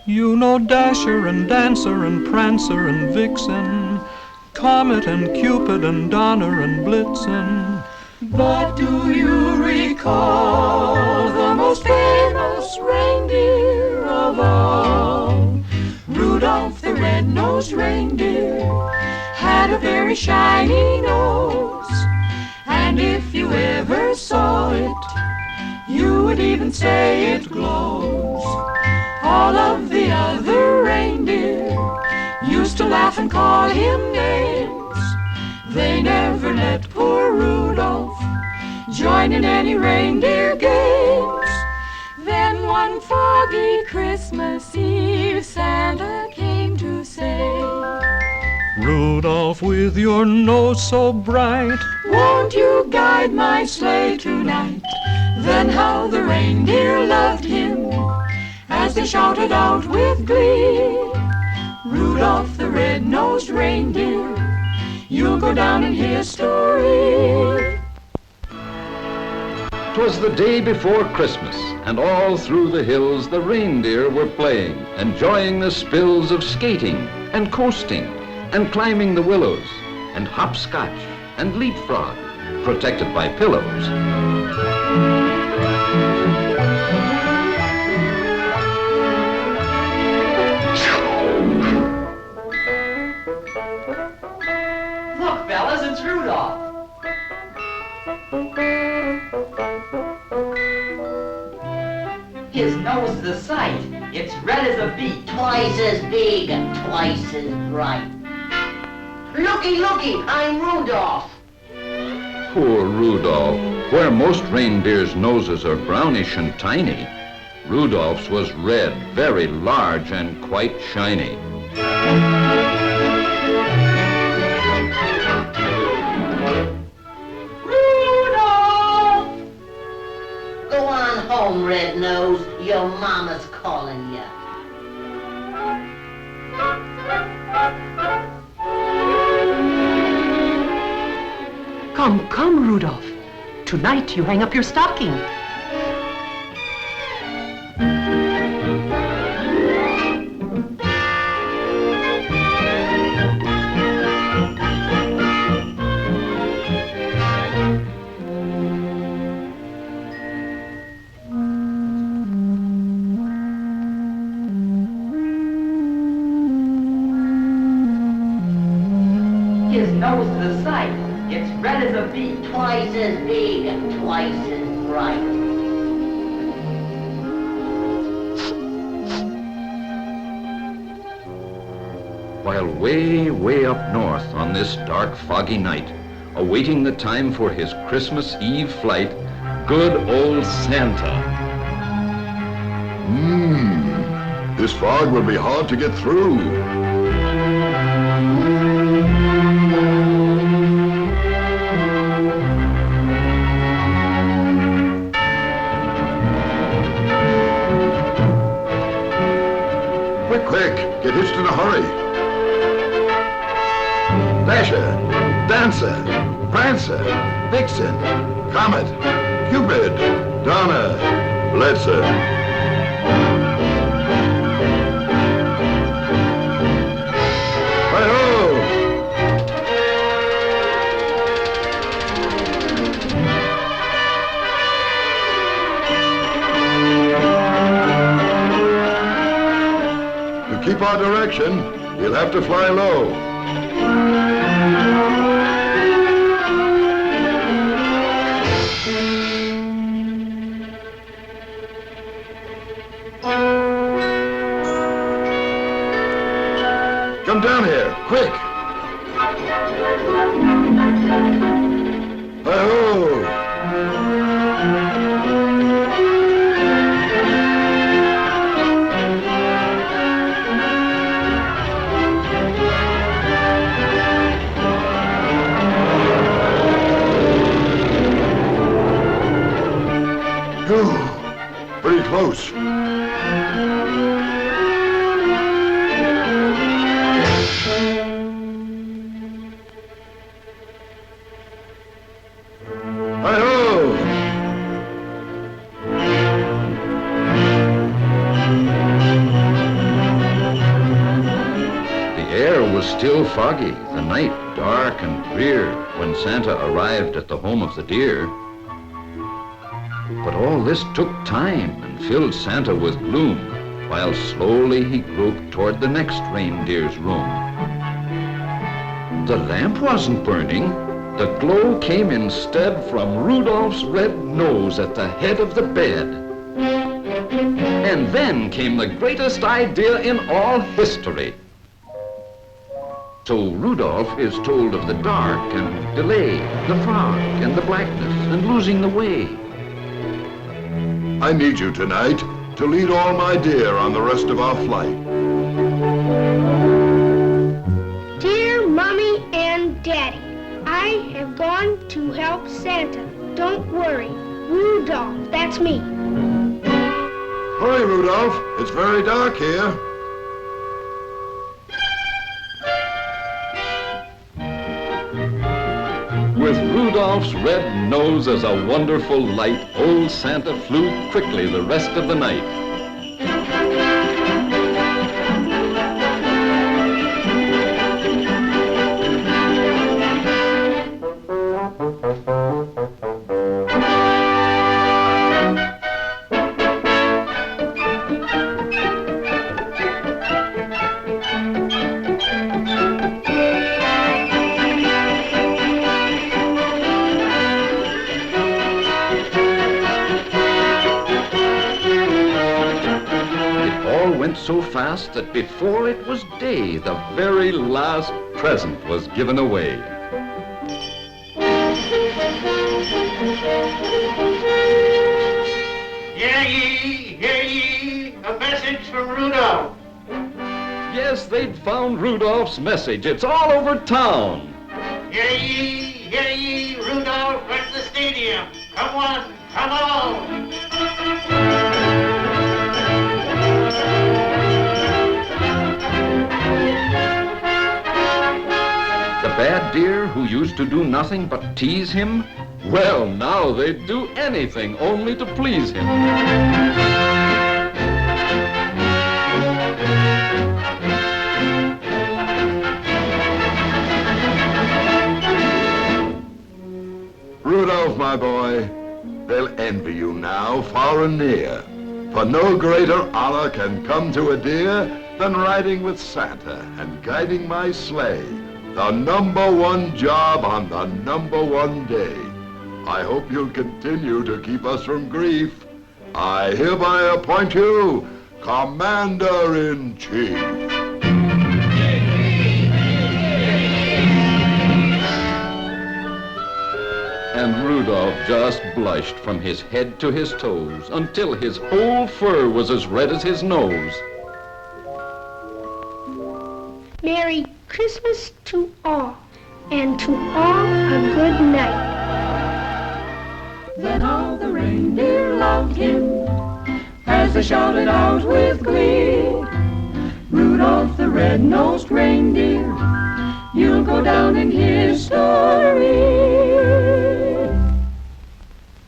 You know Dasher and Dancer and Prancer and Vixen, Comet and Cupid and Donner and Blitzen. But do you recall the most famous reindeer of all? Rudolph the red-nosed reindeer had a very shiny nose, and if you ever saw it, you would even say it glows. All of the other reindeer used to laugh and call him names. They never let poor Rudolph join in any reindeer games. Then one foggy Christmas Eve, Santa came to say, Rudolph, with your nose so bright, won't you guide my sleigh tonight? Then how the reindeer loved him as they shouted out with glee, Rudolph the red-nosed reindeer, you'll go down in history. 'Twas the day before Christmas, and all through the hills the reindeer were playing, enjoying the spills of skating and coasting and climbing the willows and hopscotch and leapfrog, protected by pillows. Look, fellas, it's Rudolph. His nose is a sight. It's red as a beet. Twice as big and twice as bright. Looky, looky, I'm Rudolph. Poor Rudolph. Where most reindeers' noses are brownish and tiny, Rudolph's was red, very large and quite shiny. Rudolph! Go on home, Red Nose. Your mama's calling you. Come, come, Rudolph. Tonight you hang up your stocking. His nose is a sight. It's red as a beet. Twice as big and twice as bright. While way, way up north on this dark, foggy night, awaiting the time for his Christmas Eve flight, good old Santa. This fog will be hard to get through. Quick, get hitched in a hurry. Dasher, Dancer, Prancer, Vixen, Comet, Cupid, Donner, Blitzen. Hi-ho! To keep our direction, we'll have to fly low. Come down here, quick! Hi-ho! Phew, pretty close. Hi-ho! still foggy, the night dark and drear, when Santa arrived at the home of the deer. But all this took time and filled Santa with gloom, while slowly he groped toward the next reindeer's room. The lamp wasn't burning. The glow came instead from Rudolph's red nose at the head of the bed. And then came the greatest idea in all history. So Rudolph is told of the dark and delay, the fog and the blackness and losing the way. I need you tonight to lead all my deer on the rest of our flight. Dear Mommy and Daddy, I have gone to help Santa. Don't worry. Rudolph, that's me. Hurry, Rudolph. It's very dark here. With Rudolph's red nose as a wonderful light, old Santa flew quickly the rest of the night. So fast that before it was day, the very last present was given away. Hear ye, a message from Rudolph. Yes, they'd found Rudolph's message. It's all over town. Hear ye, Rudolph at the stadium. Come on, come on. The bad deer who used to do nothing but tease him, well, now they'd do anything only to please him. Rudolph, my boy, they'll envy you now, far and near. For no greater honor can come to a deer than riding with Santa and guiding my sleigh. The #1 job on the #1 day. I hope you'll continue to keep us from grief. I hereby appoint you Commander-in-Chief. And Rudolph just blushed from his head to his toes until his whole fur was as red as his nose. Merry Christmas to all, and to all a good night. Then all the reindeer loved him as they shouted out with glee, Rudolph the red-nosed reindeer, you'll go down in history.